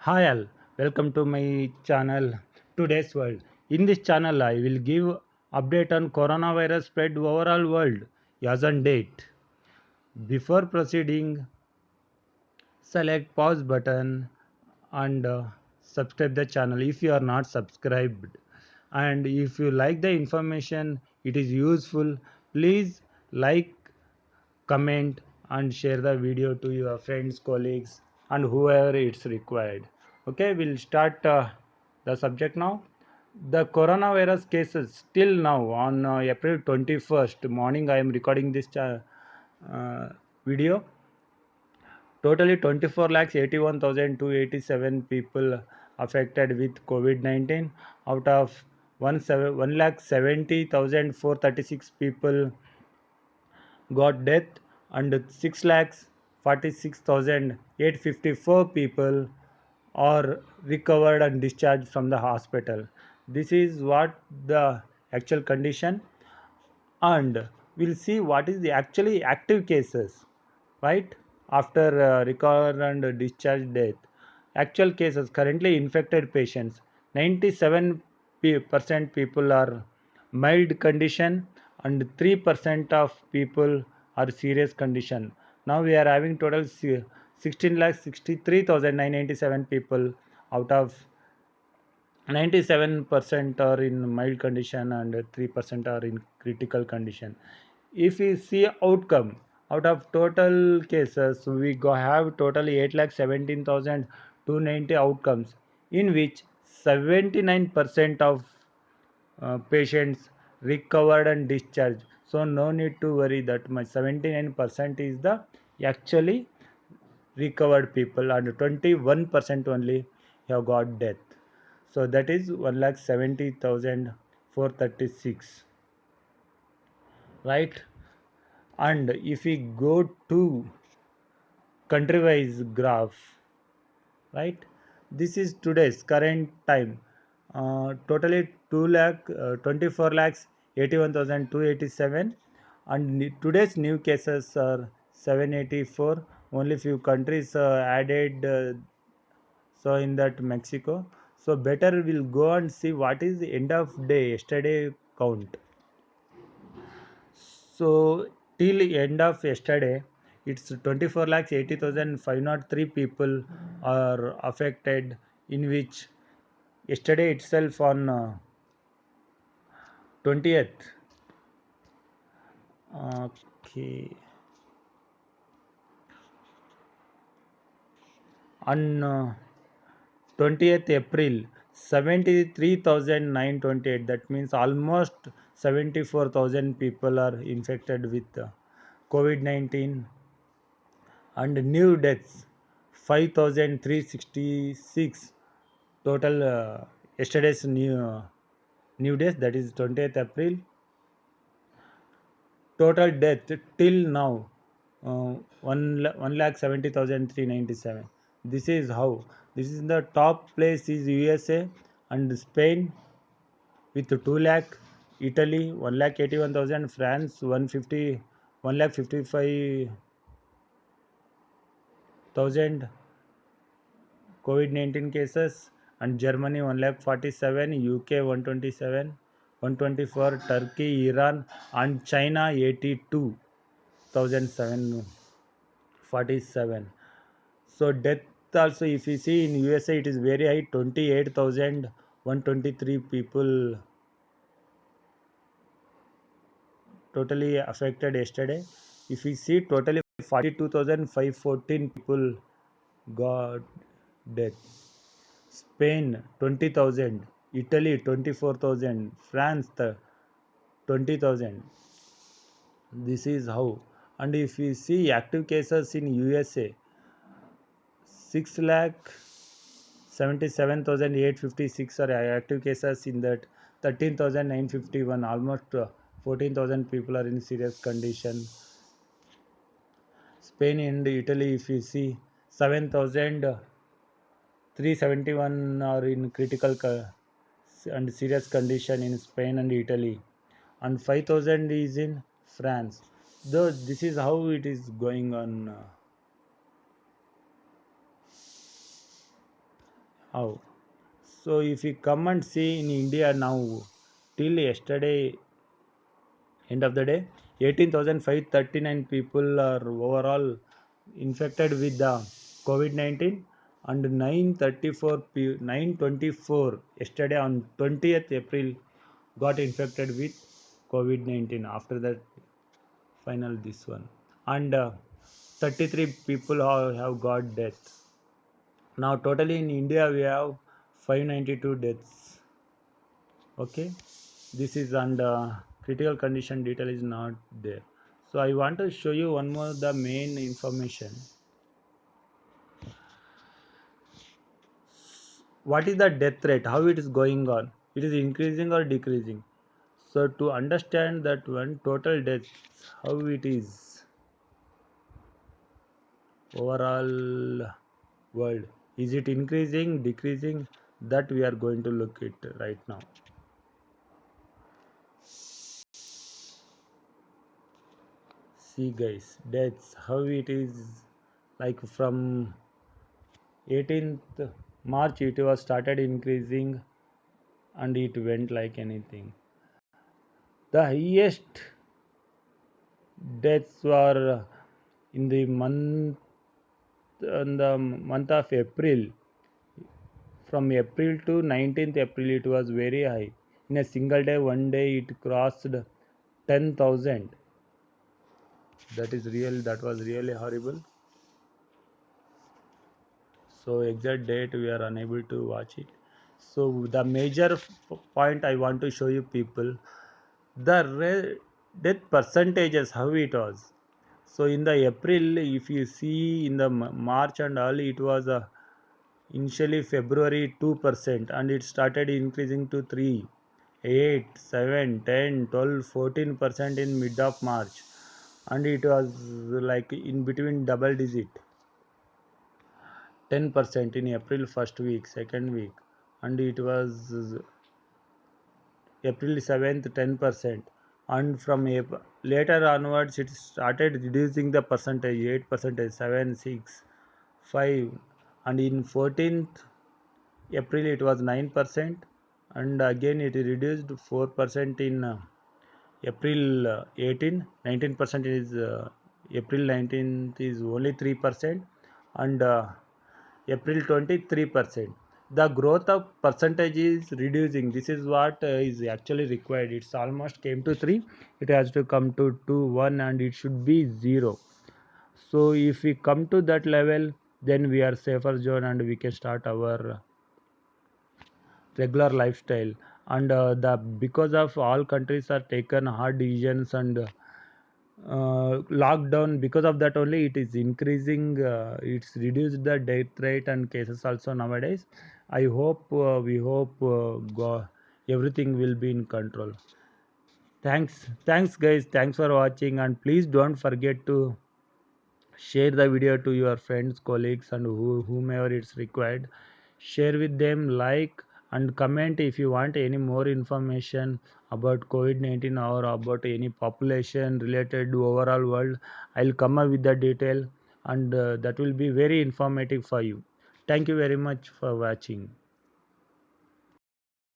Hi all, welcome to my channel Today's World. In this channel, I will give update on coronavirus spread overall world as on date. Before proceeding, select pause button and subscribe the channel if you are not subscribed. And if you like the information, it is useful. Please like, comment, and share the video to your friends, colleagues, and whoever it's required. Okay, we'll start the subject now. The coronavirus cases still now on April 21st morning. I am recording this uh, video. Totally 24 lakhs 81,287 people affected with COVID-19. Out of 1 lakh 70,436 people got death and 6 lakhs 46,854 people are recovered and discharged from the hospital. This is what the actual condition, and we'll see what is the actually active cases, right? After recover and discharge death, actual cases currently infected patients 97% people are mild condition and 3% of people are serious condition. Now we are having total 16 lakh 63,997 people. Out of 97% are in mild condition and 3% are in critical condition. If we see outcome, out of total cases we have totally 8,17,290 outcomes, in which 79% of patients recovered and discharged. So no need to worry that much. 79% is the actually recovered people and 21% only have got death. So that is 1,70,436, right? And if we go to country wise graph, right, this is today's current time. Totally 2 lakh 24 lakhs 81,287, and today's new cases are 784. Only few countries added, so in that Mexico. So better we'll go and see what is the end of day yesterday count. So till end of yesterday, it's 24 lakhs 80,503 people are affected, in which yesterday itself on 20th. Okay, on 20th April, 73,928. That means almost 74,000 people are infected with COVID-19, and new deaths 5,366 total. Yesterday's new days, that is 20th April. Total death till now, 1 lakh 70,397. This is how. This is the top place is USA and Spain with 2 lakh, Italy 1 lakh 81,000, France 1 lakh 55,000 COVID-19 cases, and Germany 1 lakh 47, UK 127, 124, Turkey, Iran, and China 82,747. So death also, if you see in USA, it is very high, 28,123 people totally affected yesterday. If we see totally 42,514 people got death. Spain 20,000, Italy 24,000, France 20,000. This is how. And if we see active cases in USA, 6 lakh 77,856 are active cases, in that 13,951, almost 14,000 people are in serious condition. Spain and Italy, if you see, 7,371 are in critical and serious condition in Spain and Italy, and 5,000 is in France. Though this is how it is going on. How? So if we come and see in India now, till yesterday, end of the day, 18,539 people are overall infected with the COVID-19, and 924 yesterday on 20th April got infected with COVID-19. After that, final this one, and 33 people have got death. Now totally in India we have 592 deaths. Okay, this is under critical condition detail is not there. So I want to show you one more the main information. What is the death rate? How it is going on? It is increasing or decreasing? So to understand that one total deaths, how it is overall world, is it increasing, decreasing? That we are going to look it right now. See guys, deaths, how it is, like from 18th March it was started increasing, and it went like anything. The highest deaths were in the month of April. From April to 19th April it was very high. In a single day, one day it crossed 10,000. That was really horrible. So exact date we are unable to watch it. So the major point I want to show you people, the death percentages, how it was. So in the April, if you see in the March and all, it was initially February 2%, and it started increasing to 3, 8, 7, 10, 12, 14% in mid of March, and it was like in between double digit, 10% in April first week, second week, and it was April 7th 10%, and from later onwards it started reducing the percentage, 8%, 7, 6, 5, and in 14th April it was 9%, and again it reduced 4% in April 18, 19% is April 19th is only 3%, and April 23%. The growth of percentage is reducing. This is what is actually required. It's almost came to 3. It has to come to 2, 1, and it should be 0. So if we come to that level, then we are safer zone and we can start our regular lifestyle. And the because of all countries are taken hard decisions and lockdown, because of that only it is increasing, it's reduced the death rate and cases also nowadays. I hope we hope everything will be in control. Thanks guys, thanks for watching, and please don't forget to share the video to your friends, colleagues, and whomever it's required. Share with them, like and comment if you want any more information about COVID-19 or about any population related to overall world. I'll come up with the detail, and that will be very informative for you. Thank you very much for watching.